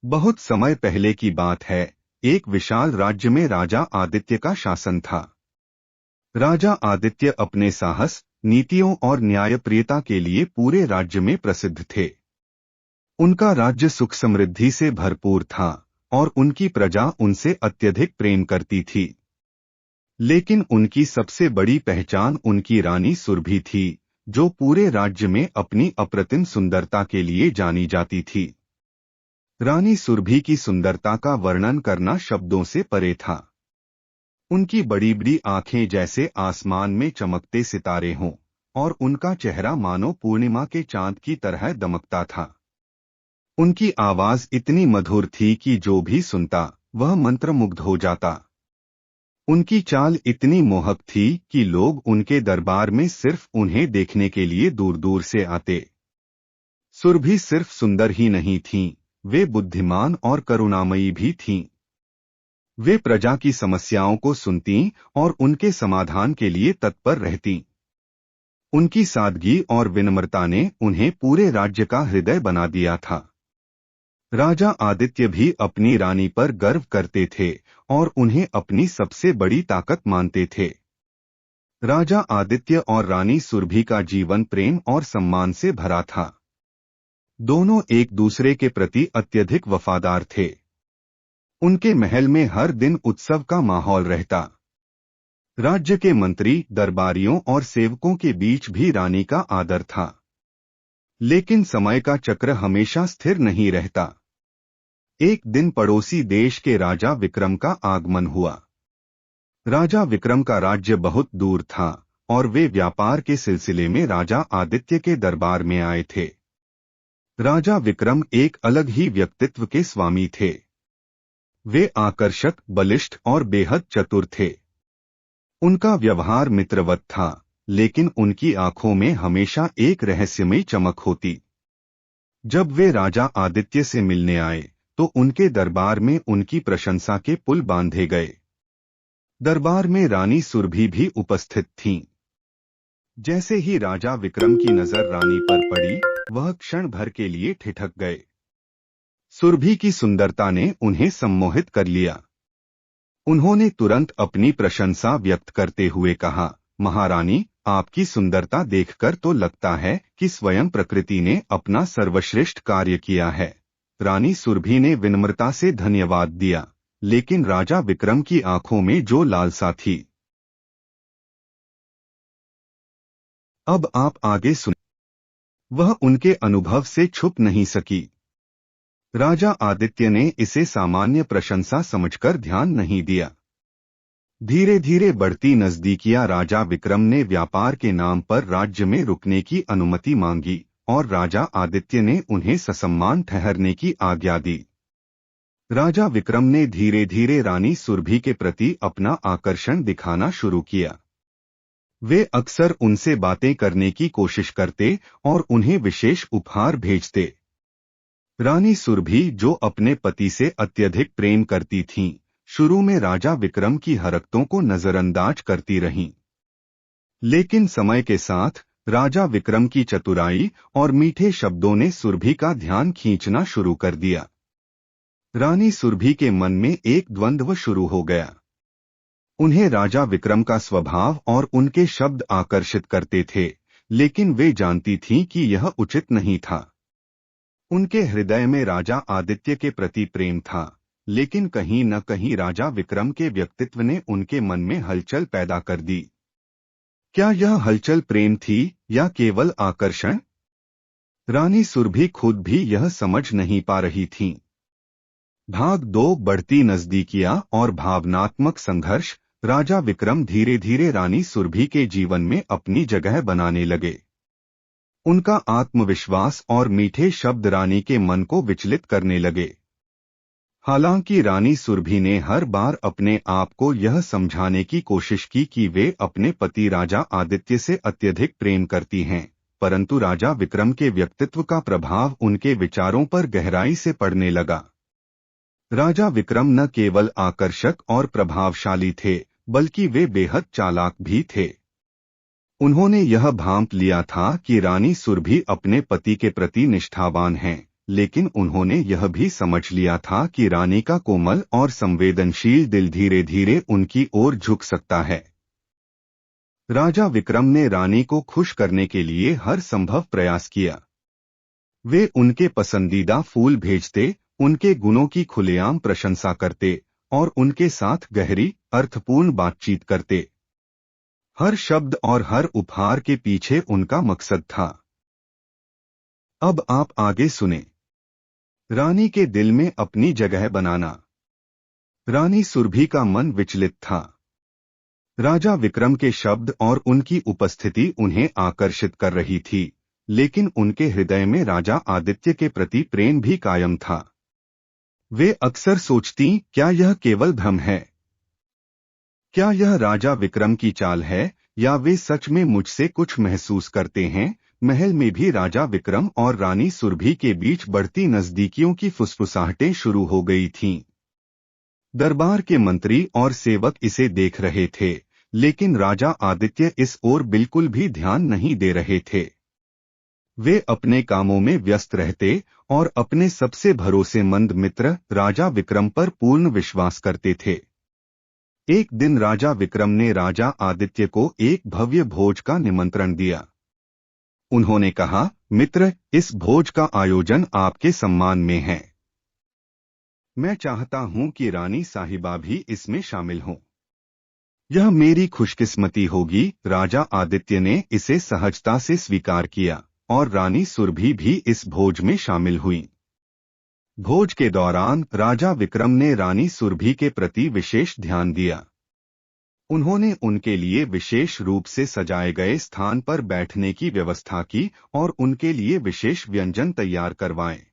बहुत समय पहले की बात है। एक विशाल राज्य में राजा आदित्य का शासन था। राजा आदित्य अपने साहस, नीतियों और न्यायप्रियता के लिए पूरे राज्य में प्रसिद्ध थे। उनका राज्य सुख समृद्धि से भरपूर था और उनकी प्रजा उनसे अत्यधिक प्रेम करती थी। लेकिन उनकी सबसे बड़ी पहचान उनकी रानी सुरभि थी, जो पूरे राज्य में अपनी अप्रतिम सुंदरता के लिए जानी जाती थी। रानी सुरभि की सुंदरता का वर्णन करना शब्दों से परे था। उनकी बड़ी बड़ी आंखें जैसे आसमान में चमकते सितारे हों, और उनका चेहरा मानो पूर्णिमा के चांद की तरह दमकता था। उनकी आवाज इतनी मधुर थी कि जो भी सुनता वह मंत्रमुग्ध हो जाता। उनकी चाल इतनी मोहक थी कि लोग उनके दरबार में सिर्फ उन्हें देखने के लिए दूर दूर से आते। सुरभि सिर्फ सुंदर ही नहीं थीं, वे बुद्धिमान और करुणामयी भी थीं। वे प्रजा की समस्याओं को सुनतीं और उनके समाधान के लिए तत्पर रहतीं। उनकी सादगी और विनम्रता ने उन्हें पूरे राज्य का हृदय बना दिया था। राजा आदित्य भी अपनी रानी पर गर्व करते थे और उन्हें अपनी सबसे बड़ी ताकत मानते थे। राजा आदित्य और रानी सुरभि का जीवन प्रेम और सम्मान से भरा था। दोनों एक दूसरे के प्रति अत्यधिक वफादार थे। उनके महल में हर दिन उत्सव का माहौल रहता। राज्य के मंत्री, दरबारियों और सेवकों के बीच भी रानी का आदर था। लेकिन समय का चक्र हमेशा स्थिर नहीं रहता। एक दिन पड़ोसी देश के राजा विक्रम का आगमन हुआ। राजा विक्रम का राज्य बहुत दूर था और वे व्यापार के सिलसिले में राजा आदित्य के दरबार में आए थे। राजा विक्रम एक अलग ही व्यक्तित्व के स्वामी थे। वे आकर्षक, बलिष्ठ और बेहद चतुर थे। उनका व्यवहार मित्रवत था, लेकिन उनकी आंखों में हमेशा एक रहस्यमयी चमक होती। जब वे राजा आदित्य से मिलने आए तो उनके दरबार में उनकी प्रशंसा के पुल बांधे गए। दरबार में रानी सुरभि भी उपस्थित थीं। जैसे ही राजा विक्रम की नजर रानी पर पड़ी, वह क्षण भर के लिए ठिठक गए। सुरभि की सुंदरता ने उन्हें सम्मोहित कर लिया। उन्होंने तुरंत अपनी प्रशंसा व्यक्त करते हुए कहा, महारानी, आपकी सुंदरता देखकर तो लगता है कि स्वयं प्रकृति ने अपना सर्वश्रेष्ठ कार्य किया है। रानी सुरभि ने विनम्रता से धन्यवाद दिया, लेकिन राजा विक्रम की आंखों में जो लालसा थी। अब आप आगे सुन। वह उनके अनुभव से छुप नहीं सकी। राजा आदित्य ने इसे सामान्य प्रशंसा समझकर ध्यान नहीं दिया। धीरे धीरे बढ़ती नजदीकियां राजा विक्रम ने व्यापार के नाम पर राज्य में रुकने की अनुमति मांगी और राजा आदित्य ने उन्हें ससम्मान ठहरने की आज्ञा दी। राजा विक्रम ने धीरे धीरे रानी सुरभि के प्रति अपना आकर्षण दिखाना शुरू किया। वे अक्सर उनसे बातें करने की कोशिश करते और उन्हें विशेष उपहार भेजते। रानी सुरभि, जो अपने पति से अत्यधिक प्रेम करती थीं, शुरू में राजा विक्रम की हरकतों को नजरअंदाज करती रहीं। लेकिन समय के साथ राजा विक्रम की चतुराई और मीठे शब्दों ने सुरभि का ध्यान खींचना शुरू कर दिया। रानी सुरभि के मन में एक द्वंद्व शुरू हो गया। उन्हें राजा विक्रम का स्वभाव और उनके शब्द आकर्षित करते थे, लेकिन वे जानती थीं कि यह उचित नहीं था। उनके हृदय में राजा आदित्य के प्रति प्रेम था, लेकिन कहीं न कहीं राजा विक्रम के व्यक्तित्व ने उनके मन में हलचल पैदा कर दी। क्या यह हलचल प्रेम थी या केवल आकर्षण? रानी सुरभि खुद भी यह समझ नहीं पा रही थीं। भाग 2, बढ़ती नजदीकियां और भावनात्मक संघर्ष। राजा विक्रम धीरे धीरे रानी सुरभि के जीवन में अपनी जगह बनाने लगे। उनका आत्मविश्वास और मीठे शब्द रानी के मन को विचलित करने लगे। हालांकि रानी सुरभि ने हर बार अपने आप को यह समझाने की कोशिश की कि वे अपने पति राजा आदित्य से अत्यधिक प्रेम करती हैं, परंतु राजा विक्रम के व्यक्तित्व का प्रभाव उनके विचारों पर गहराई से पड़ने लगा। राजा विक्रम न केवल आकर्षक और प्रभावशाली थे, बल्कि वे बेहद चालाक भी थे। उन्होंने यह भांप लिया था कि रानी सुरभि अपने पति के प्रति निष्ठावान हैं, लेकिन उन्होंने यह भी समझ लिया था कि रानी का कोमल और संवेदनशील दिल धीरे धीरे उनकी ओर झुक सकता है। राजा विक्रम ने रानी को खुश करने के लिए हर संभव प्रयास किया। वे उनके पसंदीदा फूल भेजते, उनके गुणों की खुलेआम प्रशंसा करते और उनके साथ गहरी, अर्थपूर्ण बातचीत करते। हर शब्द और हर उपहार के पीछे उनका मकसद था। अब आप आगे सुने। रानी के दिल में अपनी जगह बनाना। रानी सुरभि का मन विचलित था। राजा विक्रम के शब्द और उनकी उपस्थिति उन्हें आकर्षित कर रही थी, लेकिन उनके हृदय में राजा आदित्य के प्रति प्रेम भी कायम था। वे अक्सर सोचती, क्या यह केवल भ्रम है? क्या यह राजा विक्रम की चाल है, या वे सच में मुझसे कुछ महसूस करते हैं? महल में भी राजा विक्रम और रानी सुरभि के बीच बढ़ती नजदीकियों की फुसफुसाहटें शुरू हो गई थीं। दरबार के मंत्री और सेवक इसे देख रहे थे, लेकिन राजा आदित्य इस ओर बिल्कुल भी ध्यान नहीं दे रहे थे। वे अपने कामों में व्यस्त रहते और अपने सबसे भरोसेमंद मित्र राजा विक्रम पर पूर्ण विश्वास करते थे। एक दिन राजा विक्रम ने राजा आदित्य को एक भव्य भोज का निमंत्रण दिया। उन्होंने कहा, मित्र, इस भोज का आयोजन आपके सम्मान में है। मैं चाहता हूं कि रानी साहिबा भी इसमें शामिल हों। यह मेरी खुशकिस्मती होगी। राजा आदित्य ने इसे सहजता से स्वीकार किया और रानी सुरभि भी इस भोज में शामिल हुई। भोज के दौरान राजा विक्रम ने रानी सुरभि के प्रति विशेष ध्यान दिया। उन्होंने उनके लिए विशेष रूप से सजाए गए स्थान पर बैठने की व्यवस्था की और उनके लिए विशेष व्यंजन तैयार करवाए।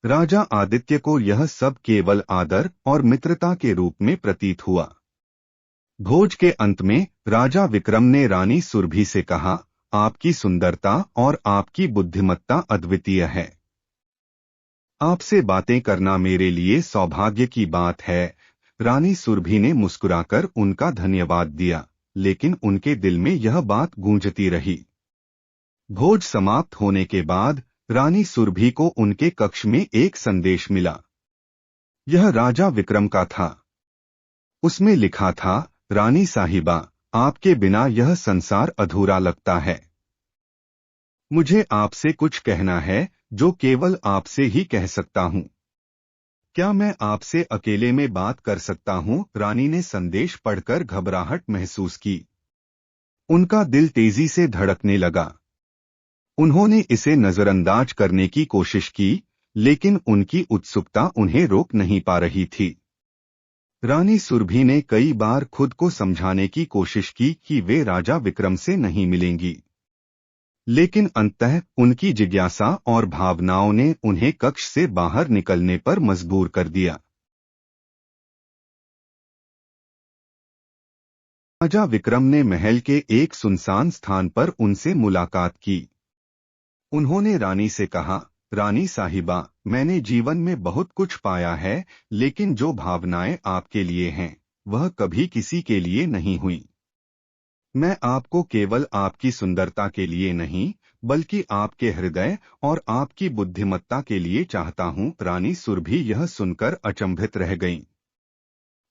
राजा आदित्य को यह सब केवल आदर और मित्रता के रूप में प्रतीत हुआ। भोज के अंत में राजा विक्रम ने रानी सुरभि से कहा, आपकी सुंदरता और आपकी बुद्धिमत्ता अद्वितीय है। आपसे बातें करना मेरे लिए सौभाग्य की बात है। रानी सुरभि ने मुस्कुराकर उनका धन्यवाद दिया, लेकिन उनके दिल में यह बात गूंजती रही। भोज समाप्त होने के बाद रानी सुरभि को उनके कक्ष में एक संदेश मिला। यह राजा विक्रम का था। उसमें लिखा था, रानी साहिबा, आपके बिना यह संसार अधूरा लगता है। मुझे आपसे कुछ कहना है जो केवल आपसे ही कह सकता हूं। क्या मैं आपसे अकेले में बात कर सकता हूं? रानी ने संदेश पढ़कर घबराहट महसूस की। उनका दिल तेजी से धड़कने लगा। उन्होंने इसे नजरअंदाज करने की कोशिश की, लेकिन उनकी उत्सुकता उन्हें रोक नहीं पा रही थी। रानी सुरभि ने कई बार खुद को समझाने की कोशिश की कि वे राजा विक्रम से नहीं मिलेंगी, लेकिन अंततः उनकी जिज्ञासा और भावनाओं ने उन्हें कक्ष से बाहर निकलने पर मजबूर कर दिया। राजा विक्रम ने महल के एक सुनसान स्थान पर उनसे मुलाकात की। उन्होंने रानी से कहा, रानी साहिबा, मैंने जीवन में बहुत कुछ पाया है, लेकिन जो भावनाएं आपके लिए हैं, वह कभी किसी के लिए नहीं हुई। मैं आपको केवल आपकी सुंदरता के लिए नहीं, बल्कि आपके हृदय और आपकी बुद्धिमत्ता के लिए चाहता हूं। रानी सुरभि यह सुनकर अचंभित रह गईं।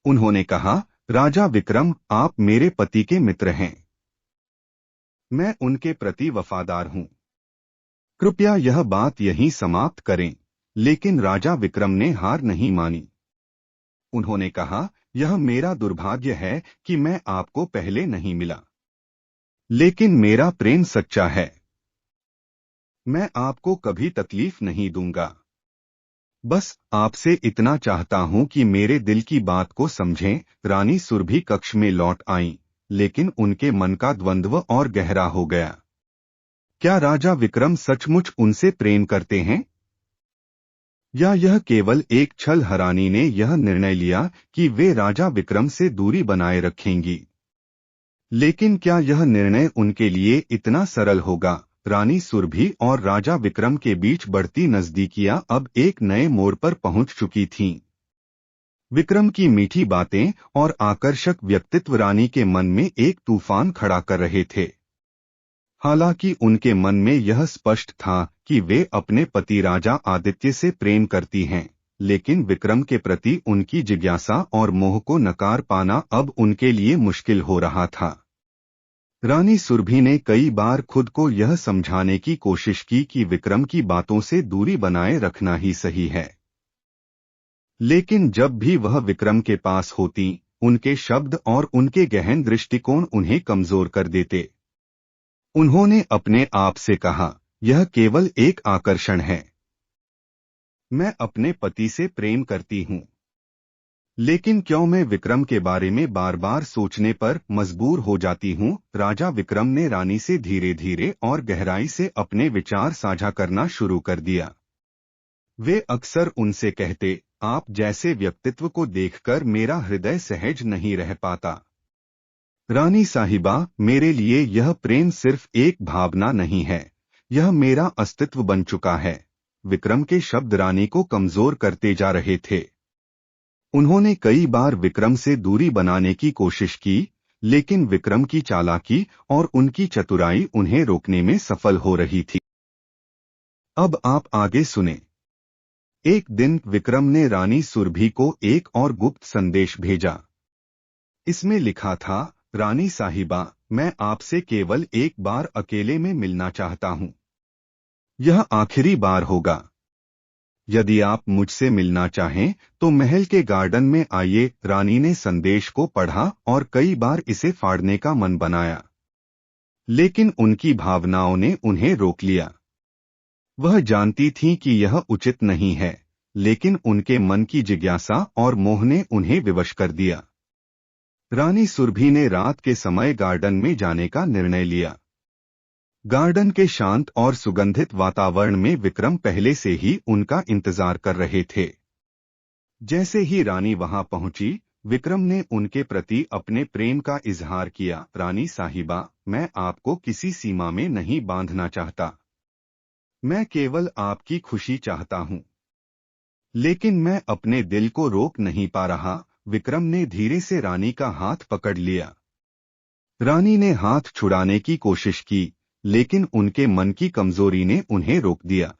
उन्होंने कहा, राजा विक्रम, आप मेरे पति के मित्र हैं। मैं उनके प्रति वफादार हूं। कृपया यह बात यहीं समाप्त करें। लेकिन राजा विक्रम ने हार नहीं मानी। उन्होंने कहा, यह मेरा दुर्भाग्य है कि मैं आपको पहले नहीं मिला, लेकिन मेरा प्रेम सच्चा है। मैं आपको कभी तकलीफ नहीं दूंगा। बस आपसे इतना चाहता हूं कि मेरे दिल की बात को समझें। रानी सुरभि कक्ष में लौट आईं, लेकिन उनके मन का द्वंद्व और गहरा हो गया। क्या राजा विक्रम सचमुच उनसे प्रेम करते हैं, या यह केवल एक छल? रानी ने यह निर्णय लिया कि वे राजा विक्रम से दूरी बनाए रखेंगी। लेकिन क्या यह निर्णय उनके लिए इतना सरल होगा? रानी सुरभि और राजा विक्रम के बीच बढ़ती नजदीकियां अब एक नए मोड़ पर पहुंच चुकी थीं। विक्रम की मीठी बातें और आकर्षक व्यक्तित्व रानी के मन में एक तूफान खड़ा कर रहे थे। हालांकि उनके मन में यह स्पष्ट था कि वे अपने पति राजा आदित्य से प्रेम करती हैं, लेकिन विक्रम के प्रति उनकी जिज्ञासा और मोह को नकार पाना अब उनके लिए मुश्किल हो रहा था। रानी सुरभि ने कई बार खुद को यह समझाने की कोशिश की कि विक्रम की बातों से दूरी बनाए रखना ही सही है, लेकिन जब भी वह विक्रम के पास होती, उनके शब्द और उनके गहन दृष्टिकोण उन्हें कमजोर कर देते। उन्होंने अपने आप से कहा, यह केवल एक आकर्षण है। मैं अपने पति से प्रेम करती हूँ, लेकिन क्यों मैं विक्रम के बारे में बार बार सोचने पर मजबूर हो जाती हूँ। राजा विक्रम ने रानी से धीरे धीरे और गहराई से अपने विचार साझा करना शुरू कर दिया। वे अक्सर उनसे कहते, आप जैसे व्यक्तित्व को देखकर मेरा हृदय सहज नहीं रह पाता। रानी साहिबा, मेरे लिए यह प्रेम सिर्फ एक भावना नहीं है, यह मेरा अस्तित्व बन चुका है। विक्रम के शब्द रानी को कमजोर करते जा रहे थे। उन्होंने कई बार विक्रम से दूरी बनाने की कोशिश की, लेकिन विक्रम की चालाकी और उनकी चतुराई उन्हें रोकने में सफल हो रही थी। अब आप आगे सुने। एक दिन विक्रम ने रानी सुरभि को एक और गुप्त संदेश भेजा। इसमें लिखा था, रानी साहिबा, मैं आपसे केवल एक बार अकेले में मिलना चाहता हूँ। यह आखिरी बार होगा। यदि आप मुझसे मिलना चाहें तो महल के गार्डन में आइए। रानी ने संदेश को पढ़ा और कई बार इसे फाड़ने का मन बनाया, लेकिन उनकी भावनाओं ने उन्हें रोक लिया। वह जानती थीं कि यह उचित नहीं है, लेकिन उनके मन की जिज्ञासा और मोह ने उन्हें विवश कर दिया। रानी सुरभि ने रात के समय गार्डन में जाने का निर्णय लिया। गार्डन के शांत और सुगंधित वातावरण में विक्रम पहले से ही उनका इंतजार कर रहे थे। जैसे ही रानी वहां पहुंची, विक्रम ने उनके प्रति अपने प्रेम का इजहार किया। रानी साहिबा, मैं आपको किसी सीमा में नहीं बांधना चाहता। मैं केवल आपकी खुशी चाहता हूं। लेकिन मैं अपने दिल को रोक नहीं पा रहा। विक्रम ने धीरे से रानी का हाथ पकड़ लिया। रानी ने हाथ छुड़ाने की कोशिश की, लेकिन उनके मन की कमजोरी ने उन्हें रोक दिया।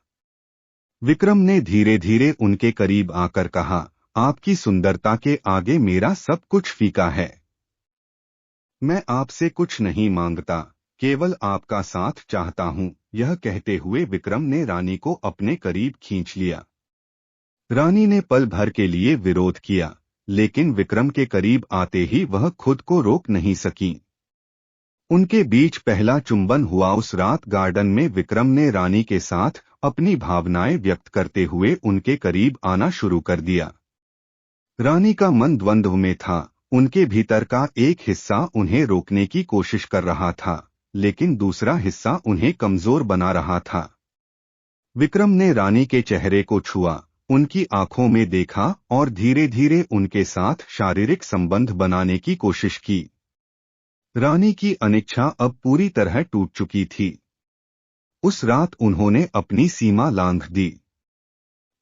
विक्रम ने धीरे धीरे उनके करीब आकर कहा, आपकी सुंदरता के आगे मेरा सब कुछ फीका है। मैं आपसे कुछ नहीं मांगता, केवल आपका साथ चाहता हूं। यह कहते हुए विक्रम ने रानी को अपने करीब खींच लिया। रानी ने पल भर के लिए विरोध किया, लेकिन विक्रम के करीब आते ही वह खुद को रोक नहीं सकी। उनके बीच पहला चुंबन हुआ। उस रात गार्डन में विक्रम ने रानी के साथ अपनी भावनाएं व्यक्त करते हुए उनके करीब आना शुरू कर दिया। रानी का मन द्वंद्व में था। उनके भीतर का एक हिस्सा उन्हें रोकने की कोशिश कर रहा था, लेकिन दूसरा हिस्सा उन्हें कमजोर बना रहा था। विक्रम ने रानी के चेहरे को छुआ, उनकी आंखों में देखा और धीरे धीरे उनके साथ शारीरिक संबंध बनाने की कोशिश की। रानी की अनिच्छा अब पूरी तरह टूट चुकी थी। उस रात उन्होंने अपनी सीमा लांघ दी।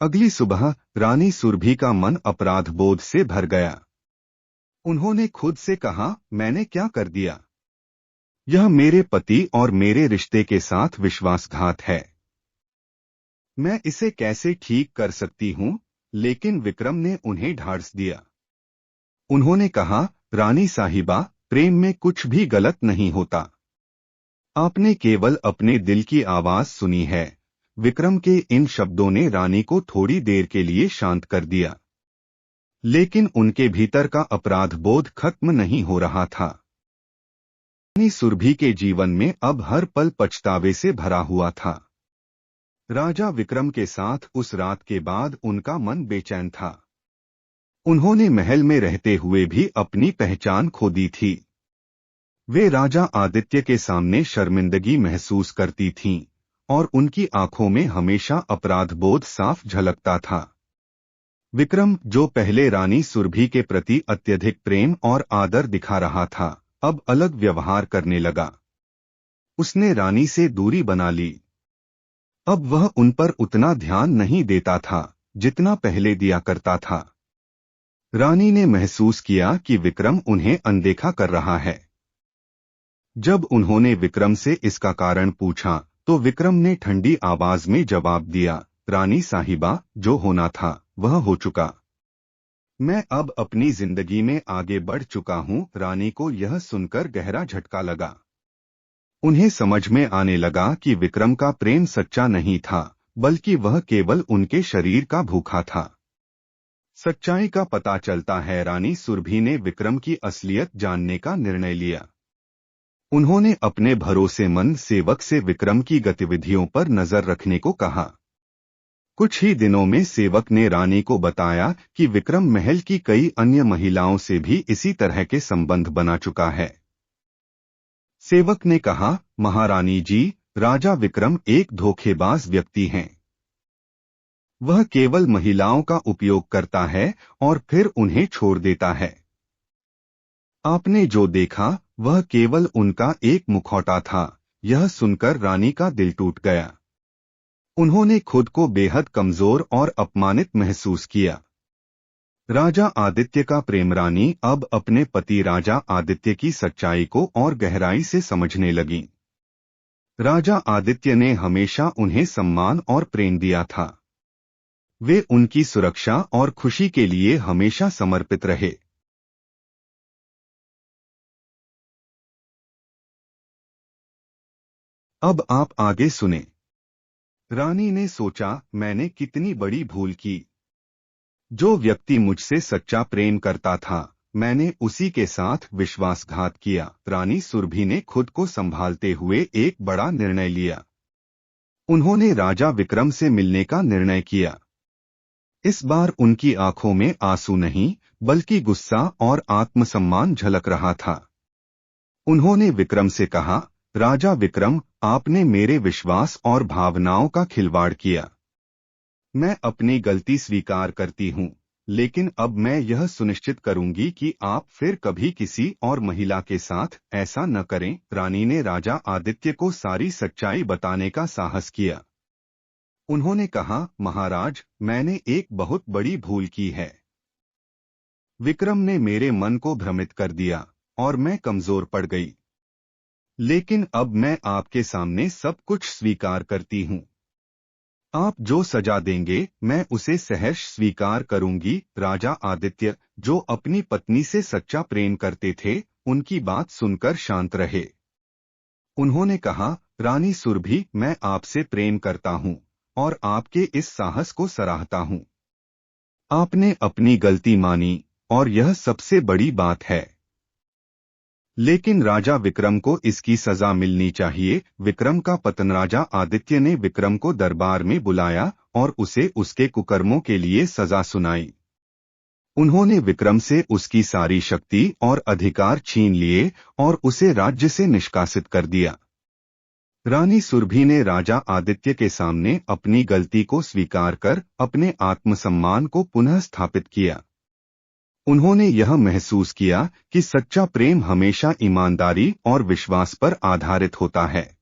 अगली सुबह रानी सुरभि का मन अपराध बोध से भर गया। उन्होंने खुद से कहा, मैंने क्या कर दिया? यह मेरे पति और मेरे रिश्ते के साथ विश्वासघात है। मैं इसे कैसे ठीक कर सकती हूं? लेकिन विक्रम ने उन्हें ढाढ़स दिया। उन्होंने कहा, रानी साहिबा, प्रेम में कुछ भी गलत नहीं होता। आपने केवल अपने दिल की आवाज सुनी है। विक्रम के इन शब्दों ने रानी को थोड़ी देर के लिए शांत कर दिया, लेकिन उनके भीतर का अपराध बोध खत्म नहीं हो रहा था। रानी सुरभि के जीवन में अब हर पल पछतावे से भरा हुआ था। राजा विक्रम के साथ उस रात के बाद उनका मन बेचैन था। उन्होंने महल में रहते हुए भी अपनी पहचान खो दी थी। वे राजा आदित्य के सामने शर्मिंदगी महसूस करती थीं, और उनकी आंखों में हमेशा अपराध बोध साफ झलकता था। विक्रम, जो पहले रानी सुरभि के प्रति अत्यधिक प्रेम और आदर दिखा रहा था, अब अलग व्यवहार करने लगा। उसने रानी से दूरी बना ली। अब वह उन पर उतना ध्यान नहीं देता था जितना पहले दिया करता था। रानी ने महसूस किया कि विक्रम उन्हें अनदेखा कर रहा है। जब उन्होंने विक्रम से इसका कारण पूछा, तो विक्रम ने ठंडी आवाज में जवाब दिया, रानी साहिबा, जो होना था वह हो चुका। मैं अब अपनी जिंदगी में आगे बढ़ चुका हूँ। रानी को यह सुनकर गहरा झटका लगा। उन्हें समझ में आने लगा कि विक्रम का प्रेम सच्चा नहीं था, बल्कि वह केवल उनके शरीर का भूखा था। सच्चाई का पता चलता है रानी सुरभि ने विक्रम की असलियत जानने का निर्णय लिया। उन्होंने अपने भरोसेमंद सेवक से विक्रम की गतिविधियों पर नजर रखने को कहा। कुछ ही दिनों में सेवक ने रानी को बताया कि विक्रम महल की कई अन्य महिलाओं से भी इसी तरह के संबंध बना चुका है। सेवक ने कहा, महारानी जी, राजा विक्रम एक धोखेबाज व्यक्ति हैं। वह केवल महिलाओं का उपयोग करता है और फिर उन्हें छोड़ देता है। आपने जो देखा वह केवल उनका एक मुखौटा था। यह सुनकर रानी का दिल टूट गया। उन्होंने खुद को बेहद कमजोर और अपमानित महसूस किया। राजा आदित्य का प्रेम। रानी अब अपने पति राजा आदित्य की सच्चाई को और गहराई से समझने लगी। राजा आदित्य ने हमेशा उन्हें सम्मान और प्रेम दिया था। वे उनकी सुरक्षा और खुशी के लिए हमेशा समर्पित रहे। अब आप आगे सुने। रानी ने सोचा, मैंने कितनी बड़ी भूल की। जो व्यक्ति मुझसे सच्चा प्रेम करता था, मैंने उसी के साथ विश्वासघात किया। रानी सुरभि ने खुद को संभालते हुए एक बड़ा निर्णय लिया। उन्होंने राजा विक्रम से मिलने का निर्णय किया। इस बार उनकी आंखों में आंसू नहीं, बल्कि गुस्सा और आत्मसम्मान झलक रहा था। उन्होंने विक्रम से कहा, राजा विक्रम, आपने मेरे विश्वास और भावनाओं का खिलवाड़ किया। मैं अपनी गलती स्वीकार करती हूँ, लेकिन अब मैं यह सुनिश्चित करूंगी कि आप फिर कभी किसी और महिला के साथ ऐसा न करें। रानी ने राजा आदित्य को सारी सच्चाई बताने का साहस किया। उन्होंने कहा, महाराज, मैंने एक बहुत बड़ी भूल की है। विक्रम ने मेरे मन को भ्रमित कर दिया और मैं कमजोर पड़ गई। लेकिन अब मैं आपके सामने सब कुछ स्वीकार करती हूँ। आप जो सजा देंगे मैं उसे सहर्ष स्वीकार करूंगी। राजा आदित्य, जो अपनी पत्नी से सच्चा प्रेम करते थे, उनकी बात सुनकर शांत रहे। उन्होंने कहा, रानी सुरभि, मैं आपसे प्रेम करता हूं और आपके इस साहस को सराहता हूं। आपने अपनी गलती मानी और यह सबसे बड़ी बात है। लेकिन राजा विक्रम को इसकी सजा मिलनी चाहिए। विक्रम का पतन। राजा आदित्य ने विक्रम को दरबार में बुलाया और उसे उसके कुकर्मों के लिए सजा सुनाई। उन्होंने विक्रम से उसकी सारी शक्ति और अधिकार छीन लिए और उसे राज्य से निष्कासित कर दिया। रानी सुरभि ने राजा आदित्य के सामने अपनी गलती को स्वीकार कर अपने आत्मसम्मान को पुनः स्थापित किया। उन्होंने यह महसूस किया कि सच्चा प्रेम हमेशा ईमानदारी और विश्वास पर आधारित होता है।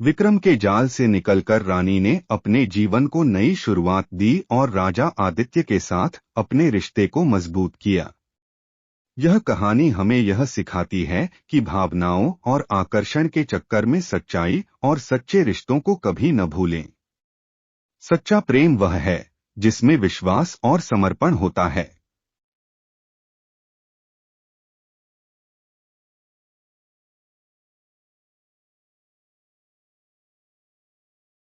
विक्रम के जाल से निकलकर रानी ने अपने जीवन को नई शुरुआत दी और राजा आदित्य के साथ अपने रिश्ते को मजबूत किया। यह कहानी हमें यह सिखाती है कि भावनाओं और आकर्षण के चक्कर में सच्चाई और सच्चे रिश्तों को कभी न भूलें। सच्चा प्रेम वह है जिसमें विश्वास और समर्पण होता है।